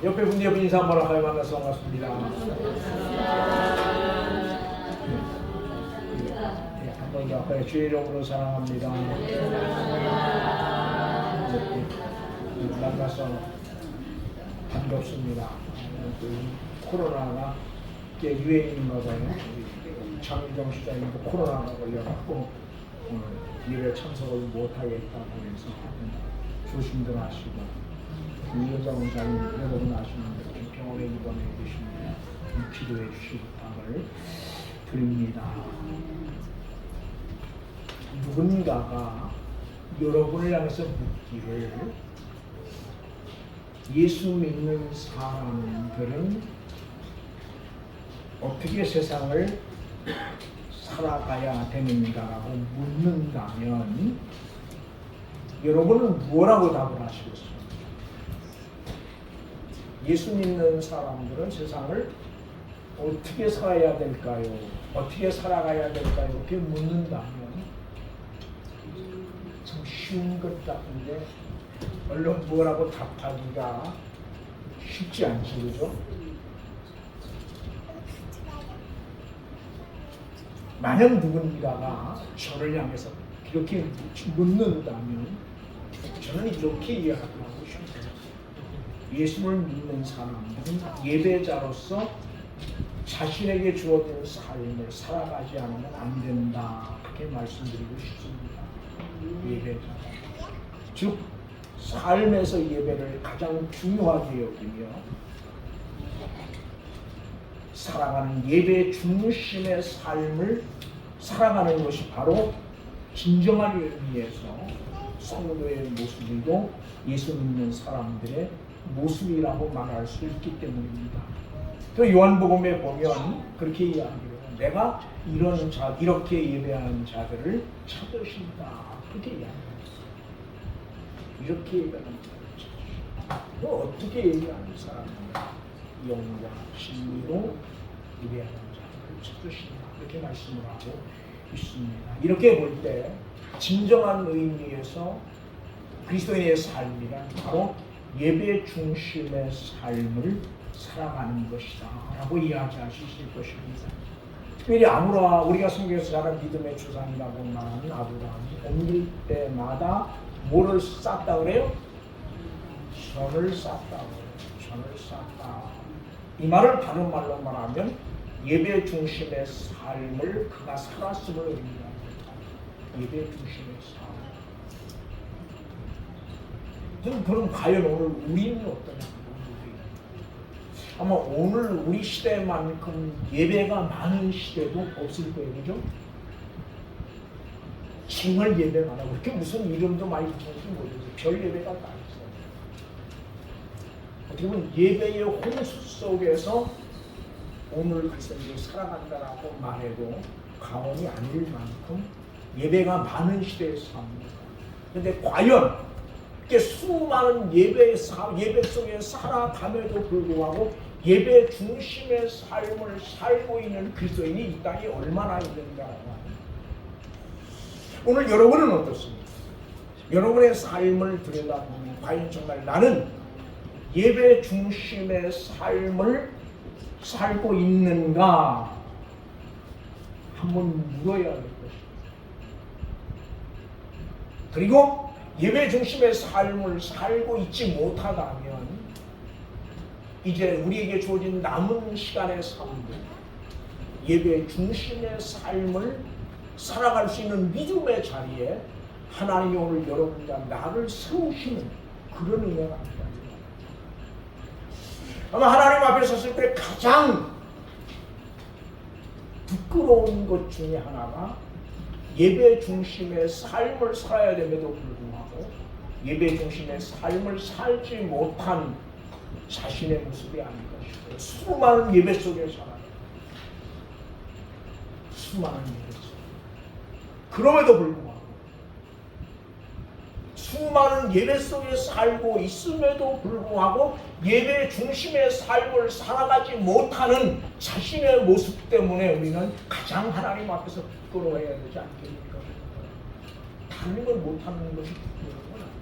옆에 분 옆에 인사 한번 하여 만나서 반갑습니다. 한번 더 아까 주의 이름으로 사랑합니다. 만나서 반갑습니다. 코로나가 이게 유행인가 봐요. 장유정 시장님도 코로나가 걸려갖고 오늘 일에 참석을 못하겠다고 해서 조심들 하시고 이현정 원장님 여러분 아시는데 병원에 입원해 계십니다. 기도해 주시기 바람을 드립니다. 누군가가 여러분을 향해서 묻기를 예수 믿는 사람들은 어떻게 세상을 살아가야 되는가라고 묻는다면 여러분은 뭐라고 답을 하시겠어요? 예수 믿는 사람들은 세상을 어떻게 살아야 될까요? 어떻게 살아가야 될까요? 이렇게 묻는다면 참 쉬운 것 같은데 얼른 뭐라고 답하기가 쉽지 않죠, 그죠? 만약 누군가가 저를 향해서 이렇게 묻는다면 저는 이렇게 이야기하고 싶어요. 예수를 믿는 사람들은 예배자로서 자신에게 주어진 삶을 살아가지 않으면 안 된다. 그렇게 말씀드리고 싶습니다. 예배자. 즉 삶에서 예배를 가장 중요하게 여기며 살아가는 예배 중심의 삶을 살아가는 것이 바로 진정한 의미에서 성도의 모습이고 예수 믿는 사람들의 모습이라고 말할 수 있기 때문입니다. 또 요한복음에 보면 그렇게 이야기해요. 내가 이렇게 예배하는 자들을 찾으신다. 그렇게 이야기해요. 이렇게 예배하는 자들을 찾으신다. 어떻게 예배하는 사람입니다. 영과 진리로 예배하는 자들을 찾으신다. 그렇게 말씀을 하고 있습니다. 이렇게 볼 때 진정한 의미에서 그리스도인의 삶이란 바로 예배 중심의 삶을 살아가는 것이다 라고 이야기할 수 있을 것입니다. 특별히 우리가 성경에서 자란 믿음의 조상이라고 말하는 아브라함이 옮길 때마다 뭐를 쌓았다 그래요? 전을 쌓았다 그래요. 전을 쌓았다. 이 말을 다른 말로 말하면 예배 중심의 삶을 그가 살았음을 의미합니다. 예배 중심의 삶. 그럼 과연 오늘 우리는 어떠냐? 아마 오늘 우리 시대만큼 예배가 많은 시대도 없을 거예요, 그죠? 정말 예배가 안 하고 그렇게 무슨 이름도 많이 붙는지 모르겠어요. 별 예배가 다 있어요. 어떻게 보면 예배의 홍수 속에서 오늘 그리스도인이 살아간다라고 말해도 과언이 아닐 만큼 예배가 많은 시대에 삽니다. 그런데 과연 이렇게 수많은 예배 속에 살아감에도 불구하고 예배 중심의 삶을 살고 있는 그리스도인이 이 땅에 얼마나 있는가. 오늘 여러분은 어떻습니까? 여러분의 삶을 들여다보면 과연 정말 나는 예배 중심의 삶을 살고 있는가 한번 물어야 할 것입니다. 그리고 예배 중심의 삶을 살고 있지 못하다면 이제 우리에게 주어진 남은 시간의 삶들 예배 중심의 삶을 살아갈 수 있는 믿음의 자리에 하나님이 오늘 여러분과 나를 세우시는 그런 은혜가 아닐까. 아마 하나님 앞에 섰을 때 가장 부끄러운 것 중에 하나가 예배 중심의 삶을 살아야 됨에도 불구하고 예배 중심의 삶을 살지 못한 자신의 모습이 아닐까 싶어요. 수많은 예배 속에 살아요. 수많은 예배 속에. 그럼에도 불구하고 수많은 예배 속에 살고 있음에도 불구하고 예배 중심의 삶을 살아가지 못하는 자신의 모습 때문에 우리는 가장 하나님 앞에서 부끄러워해야 되지 않겠습니까? 다른 걸 못하는 것이 부끄러운 건 아니에요.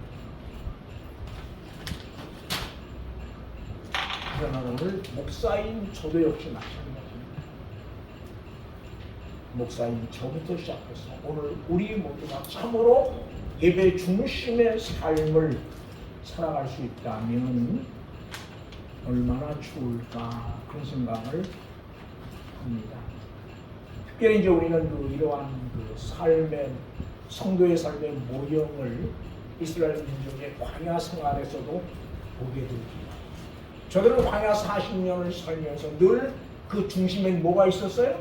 그러나 오늘 목사인 저도 역시 마찬가지입니다. 목사인 저부터 시작해서 오늘 우리 모두가 참으로 예배 중심의 삶을 살아갈 수 있다면 얼마나 좋을까 그런 생각을 합니다. 특별히 이제 우리는 이러한 삶의 성도의 삶의 모형을 이스라엘 민족의 광야 생활에서도 보게 됩니다. 저들은 광야 40년을 살면서 늘 그 중심에 뭐가 있었어요?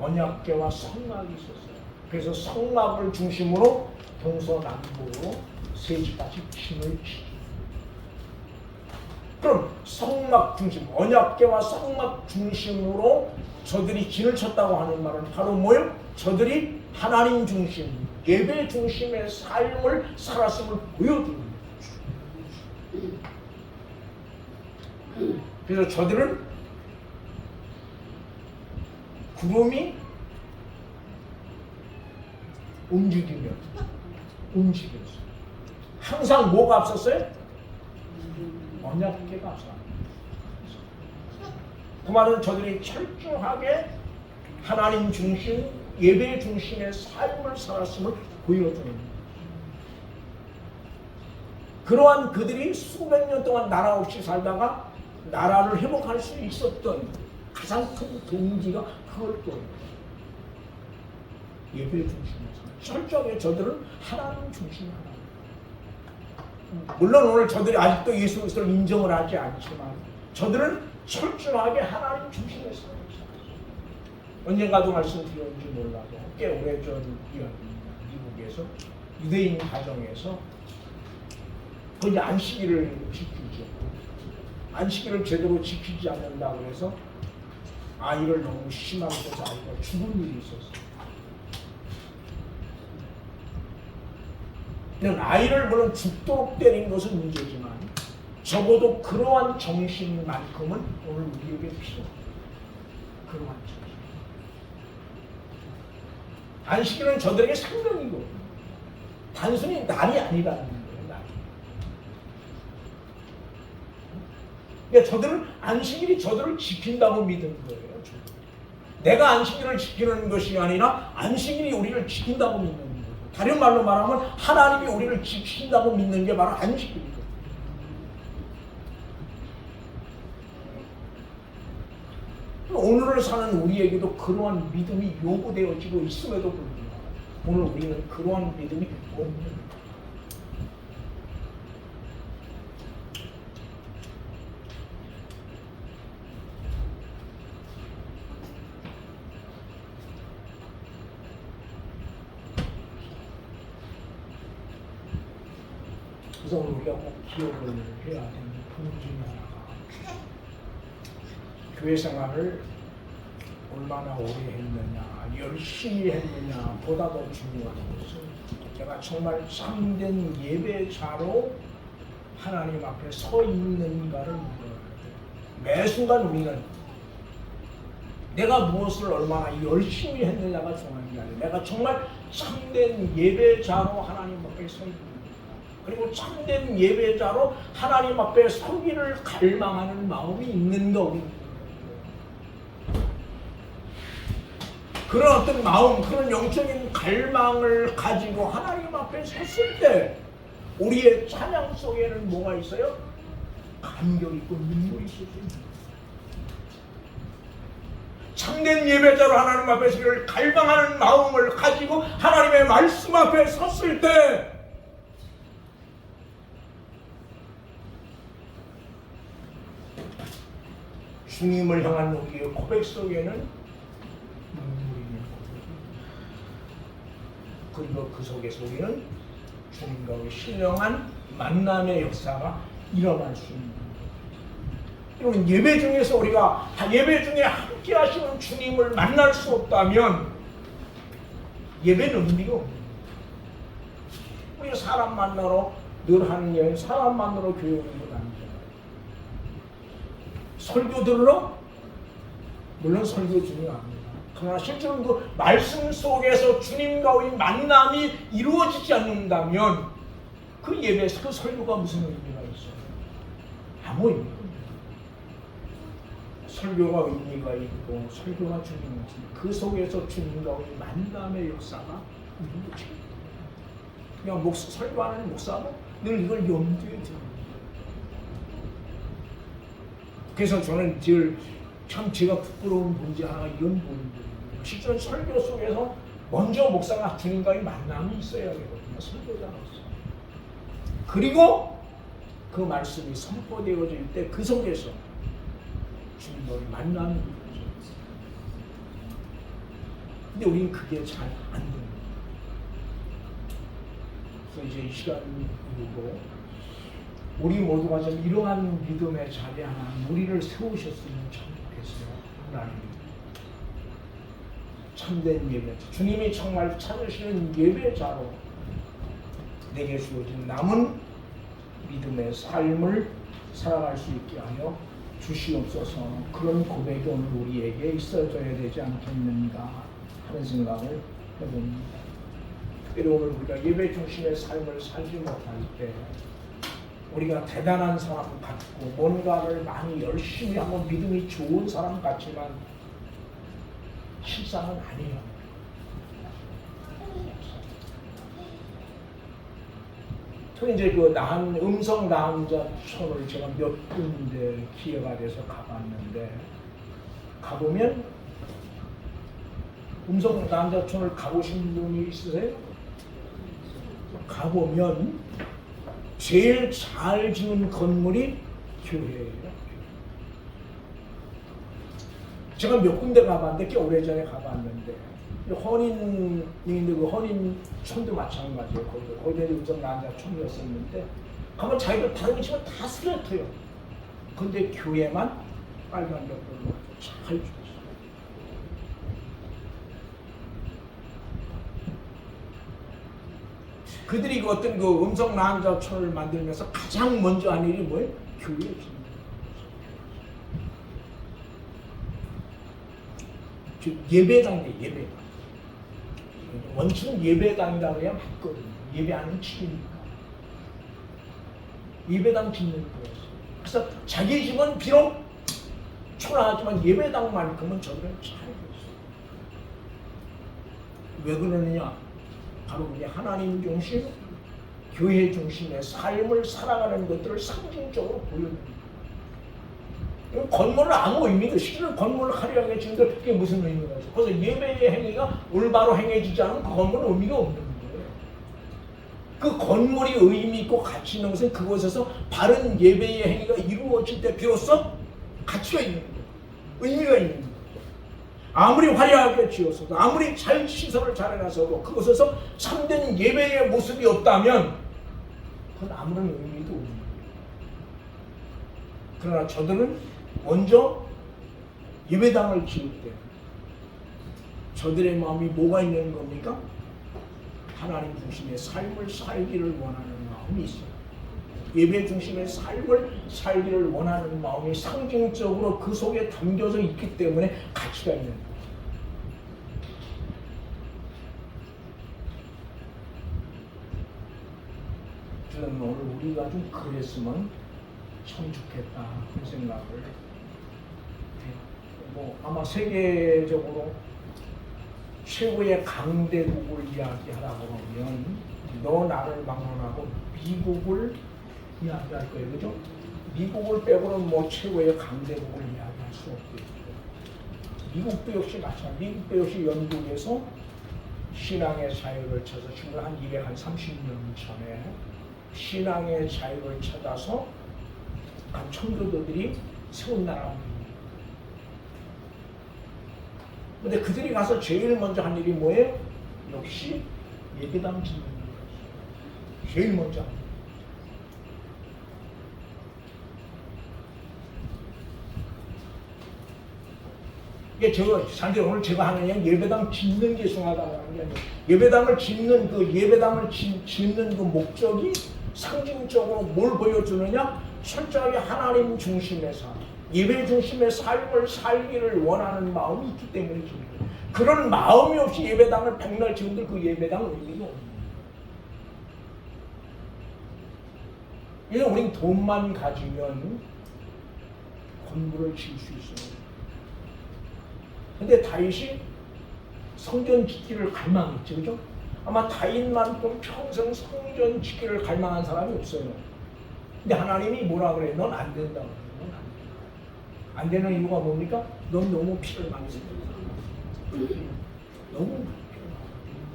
언약궤와 성막이 있었어요. 그래서 성막을 중심으로 동서남북으로 세 지파씩 진을 치죠. 그럼 성막 중심, 언약궤와 성막 중심으로 저들이 진을 쳤다고 하는 말은 바로 뭐예요? 저들이 하나님 중심, 예배 중심의 삶을 살았음을 보여주는 거죠. 그래서 저들은 구름이 움직였어요. 항상 뭐가 앞섰어요? 언약궤가 앞섰어요. 그 말은 저들이 철저하게 하나님 중심, 예배 중심의 삶을 살았음을 보여주는 거예요. 그러한 그들이 수백 년 동안 나라 없이 살다가 나라를 회복할 수 있었던 가장 큰 동기가 그걸 거예요. 예배 중심에서 철저하게 저들은 하나님 중심 하나님. 물론 오늘 저들이 아직도 예수 그리스도를 인정을 하지 않지만 저들은 철저하게 하나님 중심의 삶을 살았어요. 언젠가도 말씀드렸는지 몰라도 꽤 오래전 이야기입니다. 미국에서 유대인 가정에서 거의 안식일을 지키죠. 안식일을 제대로 지키지 않는다고 해서 아이를 너무 심하게 해서 아이가 죽은 일이 있었어요. 아이를 물론 죽도록 때린 것은 문제지만 적어도 그러한 정신만큼은 오늘 우리에게 필요해요. 그러한 정신. 안식일은 저들에게 생명이고 단순히 날이 아니라는 거예요. 날이. 그러니까 저들은 안식일이 저들을 지킨다고 믿은 거예요. 내가 안식일을 지키는 것이 아니라 안식일이 우리를 지킨다고 믿는 거예요. 다른 말로 말하면 하나님이 우리를 지킨다고 믿는 게 바로 안식일이거든요. 오늘을 사는 우리에게도 그러한 믿음이 요구되어지고 있음에도 불구하고 오늘 우리는 그러한 믿음이 없는 거예요. 그래서 오늘 우리가 꼭 기억을 해야 되는 부분 중에 하나가 교회 생활을 얼마나 오래 했느냐, 열심히 했느냐 보다 더 중요한 것은 내가 정말 참된 예배자로 하나님 앞에 서 있는가를 물어야 돼요. 매 순간 우리는 내가 무엇을 얼마나 열심히 했느냐가 중요한 게 아니라 내가 정말 참된 예배자로 하나님 앞에 서 있는 그리고 참된 예배자로 하나님 앞에 서기를 갈망하는 마음이 있는가 우리는 그런 어떤 마음, 그런 영적인 갈망을 가지고 하나님 앞에 섰을 때 우리의 찬양 속에는 뭐가 있어요? 감격 있고 눈물이 있을 수 있는 참된 예배자로 하나님 앞에 서기를 갈망하는 마음을 가지고 하나님의 말씀 앞에 섰을 때 주님을 향한 우리의 고백 속에는 눈물이 있는 거고 그리고 그 속에서 우리는 주님과의 신령한 만남의 역사가 일어날 수 있는 거예요. 여러분 예배 중에서 우리가 예배 중에 함께 하시는 주님을 만날 수 없다면 예배는 의미가 없는 거예요. 우리가 사람 만나러 늘 하는 여행 사람 만나러 교회 오는 건 아니잖아요. 설교 들으러? 물론 설교 중요합니다. 그러나 실제로 그 말씀 속에서 주님과의 만남이 이루어지지 않는다면 그 예배, 그 설교가 무슨 의미가 있어요? 아무 의미가 없는 설교가 의미가 있고 설교가 주님을 그 속에서 주님과의 만남의 역사가 있는 거지. 그냥 설교하는 목사도 늘 이걸 염두에 두는. 그래서 저는 참 제가 부끄러운 문제 하나 이런 부분입니다. 실제로 설교 속에서 먼저 목사가 주님과의 만남이 있어야 되거든요. 설교자로서. 그리고 그 말씀이 선포되어질 때 그 속에서 주님과의 만남이 이루어져요. 근데 우리는 그게 잘 안 됩니다. 그래서 이제 이 시간 이후로 우리 모두가 좀 이러한 믿음의 자리 하나 우리를 세우셨으면 참 좋겠어요. 하나님 참된 예배, 주님이 정말 찾으시는 예배자로 내게 주어진 남은 믿음의 삶을 살아갈 수 있게 하여 주시옵소서. 그런 고백이 오늘 우리에게 있어져야 되지 않겠는가 하는 생각을 해봅니다. 특별히 오늘 우리가 예배 중심의 삶을 살지 못할 때 우리가 대단한 사람 같고 뭔가를 많이 열심히 하고 믿음이 좋은 사람 같지만 실상은 아니에요. 특히 이제 그 음성 나음자촌을 제가 몇 군데 기회가 돼서 가봤는데 가보면 음성 나음자촌을 가보신 분이 있으세요? 가보면 제일 잘 지은 건물이 교회예요. 제가 몇 군데 가봤는데 꽤 오래전에 가봤는데 헌인님들 그 헌인촌도 마찬가지예요. 거기도 음성 나음자촌이었었는데 가면 자기들 다른 집은 다 스레트요. 근데 교회만 빨간 벽돌로 잘 지었어요. 그들이 어떤 그 음성 나음자촌을 만들면서 가장 먼저 한 일이 뭐예요? 교회 짓는 거예요. 예배당이에요. 예배당. 원칙은 예배당이라고 해야 맞거든요. 예배하는 집이니까. 예배당 짓는 거였어요. 그래서 자기 집은 비록 초라하지만 예배당만큼은 저들은 잘 했어요. 왜 그러느냐? 바로 우리 하나님 중심, 교회 중심의 삶을 살아가는 것들을 상징적으로 보여줍니다. 건물은 아무 의미도 실은 건물을 화려하게 지는데 그게 무슨 의미가 있어요? 그래서 예배의 행위가 올바로 행해지지 않으면 그 건물은 의미가 없는 거예요. 그 건물이 의미 있고 가치 있는 것은 그곳에서 바른 예배의 행위가 이루어질 때 비로소 가치가 있는 거예요. 의미가 있는 거예요. 아무리 화려하게 지었어도 아무리 잘 시설을 잘 해놔서도 그곳에서 참된 예배의 모습이 없다면 그건 아무런 의미도 없는 거예요. 그러나 저들은 먼저 예배당을 지을 때 저들의 마음이 뭐가 있는 겁니까? 하나님 중심의 삶을 살기를 원하는 마음이 있어요. 예배 중심의 삶을 살기를 원하는 마음이 상징적으로 그 속에 담겨져 있기 때문에 가치가 있는 거예요. 저는 오늘 우리가 좀 그랬으면 참 좋겠다 그런 생각을 해요. 아마 세계적으로 최고의 강대국을 이야기하라고 하면 너 나를 막론하고 미국을 이야기할 거예요. 그죠? 미국을 빼고는 최고의 강대국을 이야기할 수 없겠죠. 미국도 역시 마찬가지. 미국도 역시 영국에서 신앙의 자유를 찾아서 지금 한 230년 전에 신앙의 자유를 찾아서 간 청교도들이 세운 나라입니다. 근데 그들이 가서 제일 먼저 한 일이 뭐예요? 역시 예배당 짓는 거예요. 제일 먼저 한 일. 이게 사실 오늘 제가 하는 게 예배당 짓는 게 중요하다는 게 아니에요. 예배당을 짓는 짓는 그 목적이 상징적으로 뭘 보여주느냐? 철저하게 하나님 중심의 삶, 예배 중심의 삶을 살기를 원하는 마음이 있기 때문에 짓는 거예요. 그런 마음이 없이 예배당을 백날 지은들 그 예배당은 의미가 없는 거예요. 그래서 우린 돈만 가지면 건물을 지을 수 있어요. 근데 다윗이 성전 짓기를 갈망했죠, 그죠? 아마 다윗만큼 평생 성전 짓기를 갈망한 사람이 없어요. 근데 하나님이 뭐라 그래? 넌 안 된다고 그래. 넌 안 된다. 안 되는 이유가 뭡니까? 넌 너무 피를 많이 흘렸다. 너무 피를 많이 흘렸다.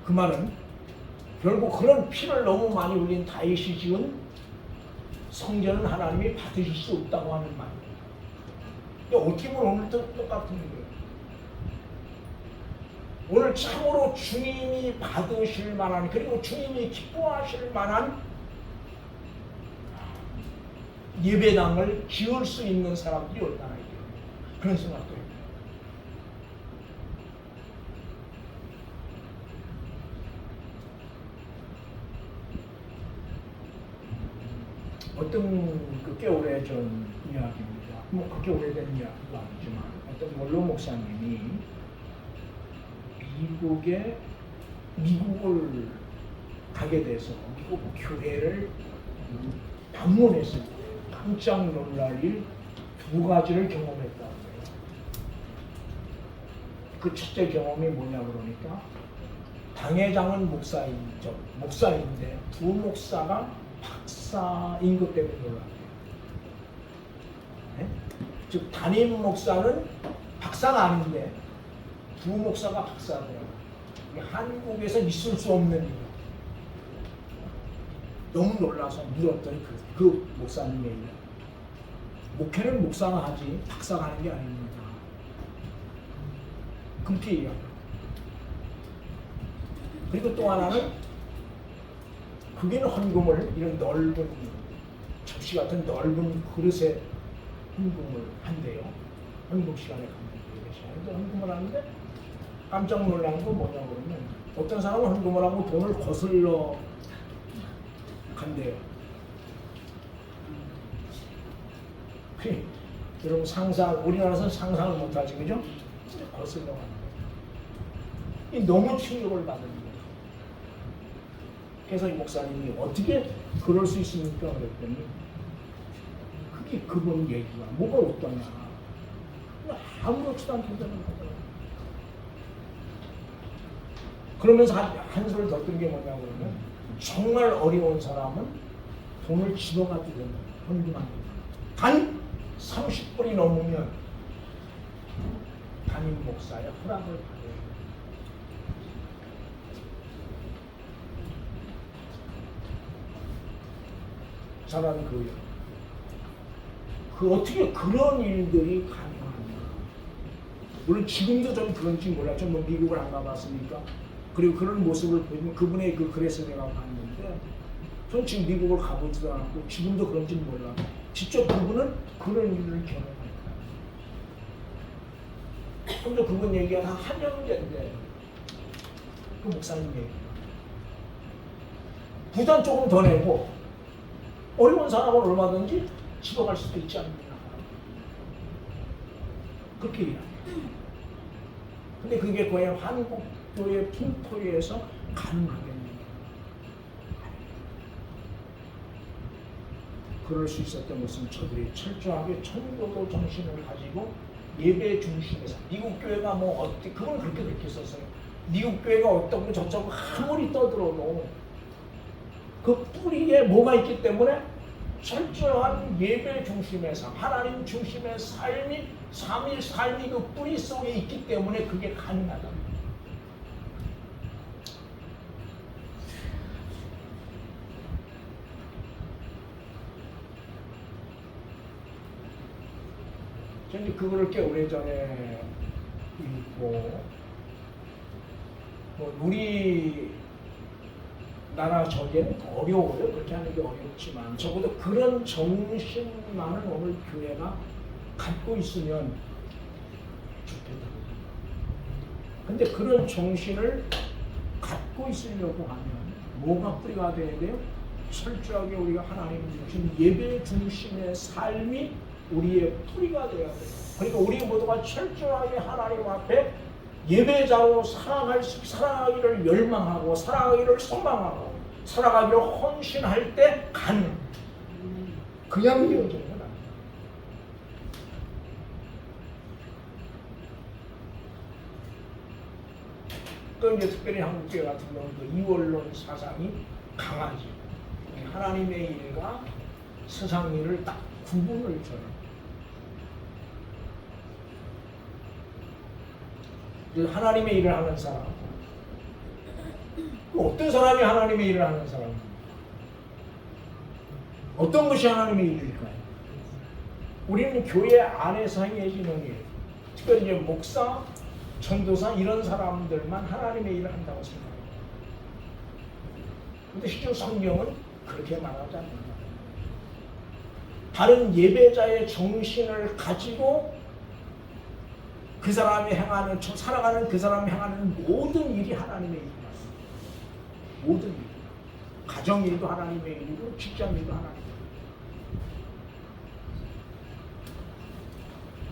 그 말은 결국 그런 피를 너무 많이 흘린 다윗이 지은 성전은 하나님이 받으실 수 없다고 하는 말이에요. 근데 어떻게 보면 오늘도 똑같은 거예요. 오늘 참으로 주님이 받으실 만한, 그리고 주님이 기뻐하실 만한 예배당을 지을 수 있는 사람들이 얼마나 있어요. 그런 생각도 해요. 어떤 꽤 오래전 이야기입니다. 뭐 그렇게 오래된 이야기도 아니지만 어떤 원로 목사님이 미국을 가게 돼서 미국 교회를 방문했을 때 깜짝 놀랄 일 두 가지를 경험했다고 해요. 그 첫째 경험이 뭐냐 그러니까 당회장은 목사인데 두 목사가 박사인 것 때문에 놀랐대요. 네? 즉 담임 목사는 박사가 아닌데 두 목사가 박사더라고요. 한국에서 있을 수 없는 일. 너무 놀라서 물었더니 그 목사님의 일. 목회는 목사가 하지 박사가 하는 게 아닙니다. 그렇게 얘기합니다. 그리고 또 하나는 그게는 헌금을 이런 넓은 접시 같은 넓은 그릇에 헌금을 한대요. 헌금 시간에 가면 헌금을 하는데 깜짝 놀란 거 뭐냐 그러면 어떤 사람은 헌금을 하고 돈을 거슬러 간대요. 여러분 우리나라에서는 상상을 못하지, 그죠? 거슬러 간대요. 이 너무 충격을 받은 거예요. 그래서 이 목사님이 어떻게 그럴 수 있습니까? 그랬더니 그게 그분 얘기가 뭐가 어떠냐. 아무렇지도 않게 되는 그러면서 한술 더 뜬 게 뭐냐 그러면 정말 어려운 사람은 돈을 집어가도 된다. 헌금한 단 30불이 넘으면 담임 목사의 허락을 받아요. 잘하는 거예요. 어떻게 그런 일들이 가능한가? 물론 지금도 좀 그런지 몰라요. 뭐 미국을 안 가봤으니까. 그리고 그런 모습을 보면 그분의 그 글에서 내가 봤는데 전 지금 미국을 가보지도 않고 지금도 그런지는 몰라. 직접 그분은 그런 일을 경험했다. 근데 그분 얘기가 한 한영제인데 그 목사님 얘기. 부담 조금 더 내고 어려운 사람은 얼마든지 집어갈 수도 있지 않느냐. 그렇게 얘기합니다. 근데 그게 과연 한국교회 풍토에서 가능하겠느냐. 그럴 수 있었던 것은 저들이 철저하게 청교도 정신을 가지고 예배 중심에서 미국 교회가 뭐 어떻게 그건 그렇게 썼어요. 미국 교회가 어떻고 저쩌고 아무리 떠들어도 그 뿌리에 뭐가 있기 때문에 철저한 예배 중심에서 하나님 중심의 삶이 그 뿌리 속에 있기 때문에 그게 가능하다. 저는 그거를 꽤 오래전에 읽고 뭐 우리 나라 저기에는 어려워요. 그렇게 하는 게 어렵지만 적어도 그런 정신만은 오늘 교회가 갖고 있으면 좋겠다. 근데 그런 정신을 갖고 있으려고 하면 뭐가 뿌리가 돼야 돼요? 철저하게 우리가 하나님 중심, 예배 중심의 삶이 우리의 뿌리가 되어야 돼요. 그러니까 우리 모두가 철저하게 하나님 앞에 예배자로 살아가기를 열망하고 살아가기를 소망하고 살아가기를 헌신할 때 가능. 그냥 이어지는 건 아니에요. 또 이제 특별히 한국교회 같은 경우는 그 이원론 사상이 강하지. 하나님의 일과 세상 일을 딱 구분을 줘요. 하나님의 일을 하는 사람, 어떤 사람이 하나님의 일을 하는 사람입니까? 어떤 것이 하나님의 일일까요? 우리는 교회 안에서 행해지는 일, 특별히 이제 목사, 전도사 이런 사람들만 하나님의 일을 한다고 생각합니다. 그런데 실제 성경은 그렇게 말하지 않는다. 다른 예배자의 정신을 가지고 그 사람이 행하는, 살아가는 그 사람이 행하는 모든 일이 하나님의 일입니다. 모든 일. 가정 일도 하나님의 일이고 직장 일도 하나님의 일.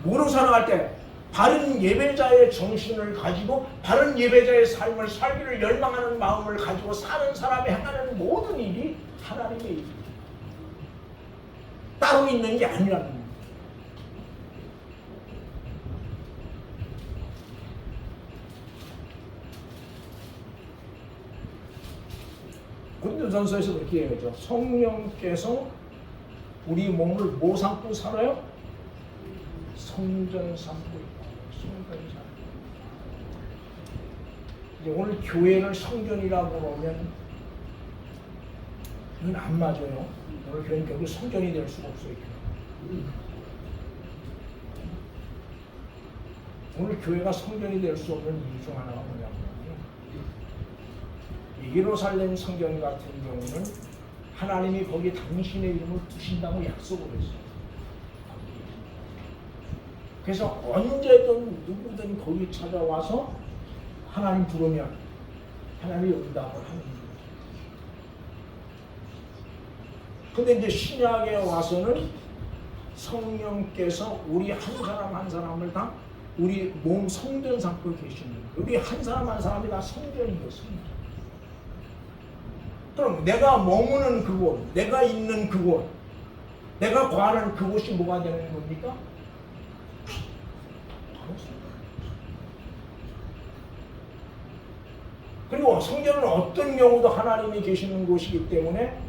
뭐로 살아갈 때 바른 예배자의 정신을 가지고 바른 예배자의 삶을 살기를 열망하는 마음을 가지고 사는 사람이 행하는 모든 일이 하나님의 일입니다. 따로 있는 게 아니라는 겁니다. 고린도전서에서 그렇게 얘기하죠. 성령께서 우리 몸을 뭐 삼고 살아요? 성전 삼고 있다. 성전 삼고. 이제 오늘 교회를 성전이라고 그러면 이건 안 맞아요. 오늘 교회는 결국 성전이 될 수가 없어요. 오늘 교회가 성전이 될 수 없는 이유 중 하나가 뭐냐면 예루살렘 성전 같은 경우는 하나님이 거기 당신의 이름을 두신다고 약속을 했어요. 그래서 언제든 누구든 거기 찾아와서 하나님 부르면 하나님이 응답을 하는 거예요. 근데 이제 신약에 와서는 성령께서 우리 한 사람 한 사람을 다 우리 몸 성전 삼고 계시는 거예요. 우리 한 사람 한 사람이 다 성전이에요. 성전. 그럼 내가 머무는 그곳, 내가 있는 그곳, 내가 거하는 그곳이 뭐가 되는 겁니까? 그리고 성전은 어떤 경우도 하나님이 계시는 곳이기 때문에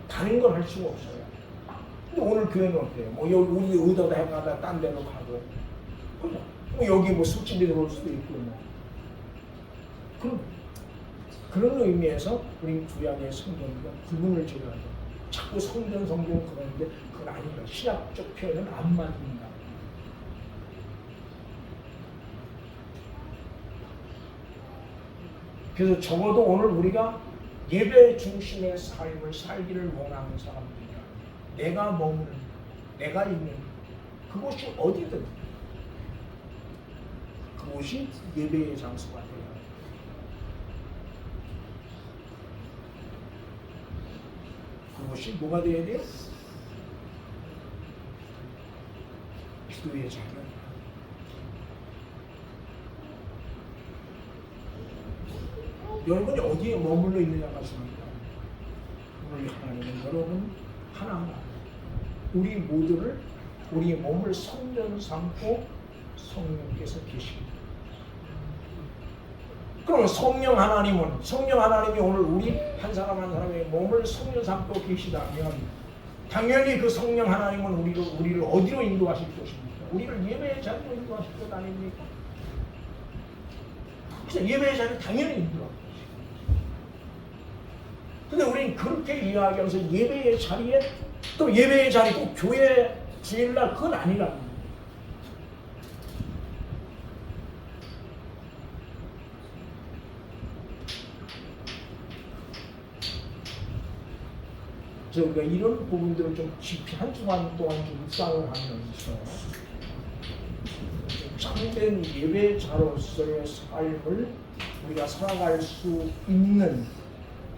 다른 걸 할 수가 없어요. 근데 오늘 교회는 어때요? 뭐 여기 우리 의도다 해가다 딴 데로 가고, 그죠? 뭐 여기 뭐 술집에 들어올 수도 있고, 뭐. 그런 의미에서 우리 구약의 성전과 구분을 지어야 돼요. 자꾸 성전 그러는데 그건 아닙니다. 신학적 표현은 안 맞습니다. 그래서 적어도 오늘 우리가 예배 중심의 삶을 살기를 원하는 사람들이야. 내가 머무는, 내가 있는 그곳이 어디든 그곳이 예배의 장소가 돼요. 그것이 뭐가 돼야 돼요? 기도의 자리가. 여러분이 어디에 머물러 있느냐가 중요합니다. 오늘 하나님은 여러분 하나하나 우리 모두를 우리 몸을 성전 삼고 성령께서 계십니다. 그럼 성령 하나님이 오늘 우리 한 사람 한 사람의 몸을 성전 삼고 계시다면 당연히 그 성령 하나님은 우리를 어디로 인도하실 것입니까? 우리를 예배의 자리로 인도하실 것 아닙니까? 그래서 예배의 자리를 당연히 인도하실 것입니다. 근데 우리는 그렇게 이야기하면서 예배의 자리에 또 예배의 자리 꼭 교회 주일날 그건 아니라는 거예요. 그러니까 이런 부분들을 좀 깊이 한 주간 동안 좀 묵상을 하면서 참된 예배자로서의 삶을 우리가 살아갈 수 있는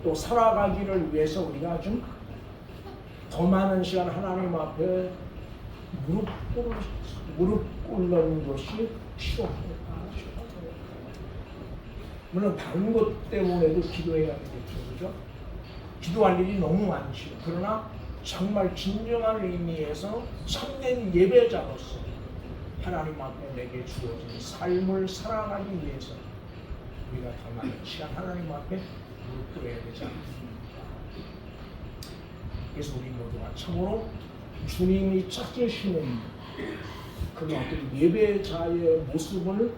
또 살아가기를 위해서 우리가 좀 더 많은 시간 하나님 앞에 무릎 꿇는 것이 필요합니다. 물론 다른 것 때문에도 기도해야 되겠죠, 그죠? 기도할 일이 너무 많죠. 그러나 정말 진정한 의미에서 참된 예배자로서 하나님 앞에 내게 주어진 삶을 살아가기 위해서 우리가 더 많은 시간 하나님 앞에 무릎 꿇어야 되지 않습니까? 그래서 우리 모두가 참으로 주님이 찾으시는 그런 어떤 예배자의 모습을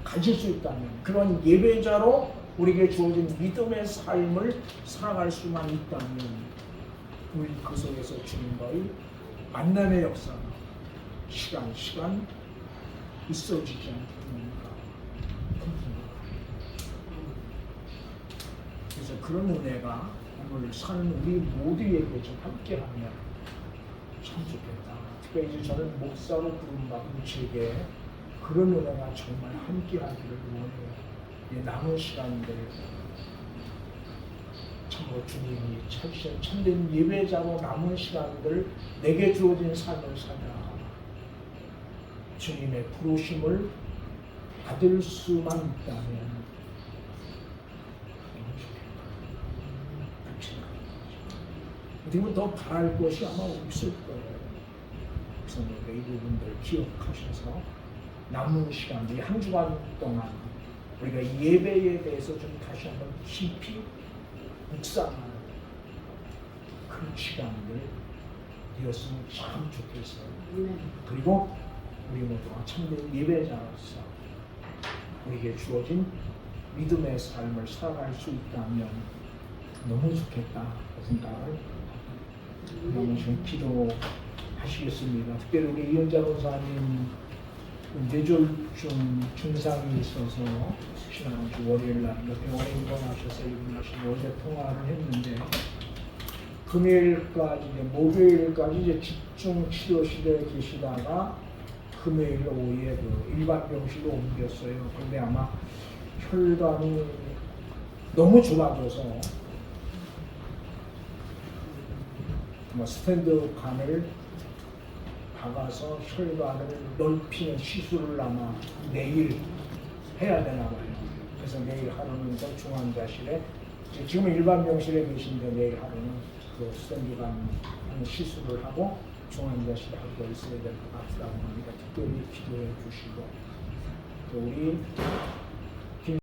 가질 수 있다면, 그런 예배자로 우리에게 주어진 믿음의 삶을 살아갈 수만 있다면 우리 그 속에서 주님과의 만남의 역사가 시간 있어지지 않겠습니까? 그래서 그런 은혜가 오늘 사는 우리 모두에게 좀 함께하면 참 좋겠다. 특별히 이제 저는 목사로 부름받은 제게 그런 은혜가 정말 함께하기를 원해요. 이 남은 시간들 참으로 주님이 찾으신 참된 예배자로 남은 시간들 내게 주어진 삶을 살아 주님의 부르심을 받을 수만 있다면 그리고 더 바랄 것이 아마 없을 거예요. 그래서 이 부분들 기억하셔서 남은 시간, 이 한 주간 동안 우리가 예배에 대해서 좀 다시 한번 깊이 묵상하는 그런 시간들 되었으면 참 좋겠어요. 그리고 우리 모두가 참된 예배자로서 우리에게 주어진 믿음의 삶을 살아갈 수 있다면 너무 좋겠다 그 생각을 너무 좀 기도하시겠습니다. 특별히 우리 이은자 권사님 뇌졸중 증상이 있어서 지난주 월요일날 병원에 입원하셔서 입원하시고 어제 통화를 했는데 금요일까지 목요일까지 이제 집중 치료실에 계시다가 금요일 오후에 그 일반 병실로 옮겼어요. 그런데 아마 혈관이 너무 좁아져서 스탠드 간을 박아서 혈관을 넓히는 시술을 아마 내일 해야 되나 봐요. 그래서 내일 하루는 더 중환자실에, 지금 일반 병실에 계신데 내일 하루는 그 스탠드 간 시술을 하고 중환자실에 하고 있어야 될 것 같다고 합니다. 특별히 기도해 주시고 또 우리